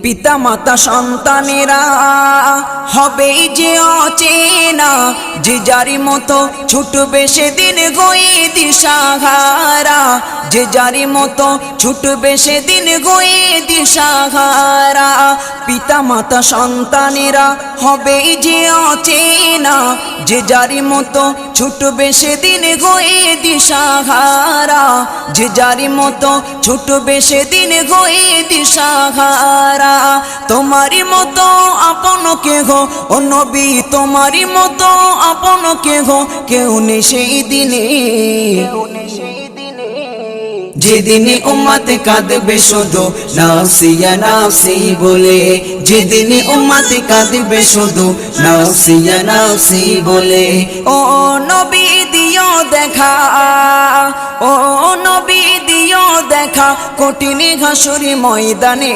পিতা মাতা সন্তানেরা হবে যে অচেনা, যে যারি মতো ছুটবে সেদিন গয়ে দিশাহারা, যে যারি মতো ছুটবে সেদিন গয়ে দিশাহারা। পিতা মাতা সন্তানেরা হবে যে অচেনা, যে যারি মতো ছুটবে সেদিন গয়ে দিশাহারা, যে যারি মতো ছুটবে সেদিন গয়ে দিশাহারা। তোমারি মতো আপন কেহ ও নবী, তোমারি মতো আপন কেহ কেউ নেই সেই দিনে, যেদিনে উম্মত কাঁদবে শুধু নাফসি ইয়া নাফসি বলে, যেদিনে উম্মত কাঁদবে শুধু নাফসি ইয়া নাফসি বলে। ও নবী দিও দেখা, ও নবী দিও দেখা কঠিন হাসুরি ময়দানে।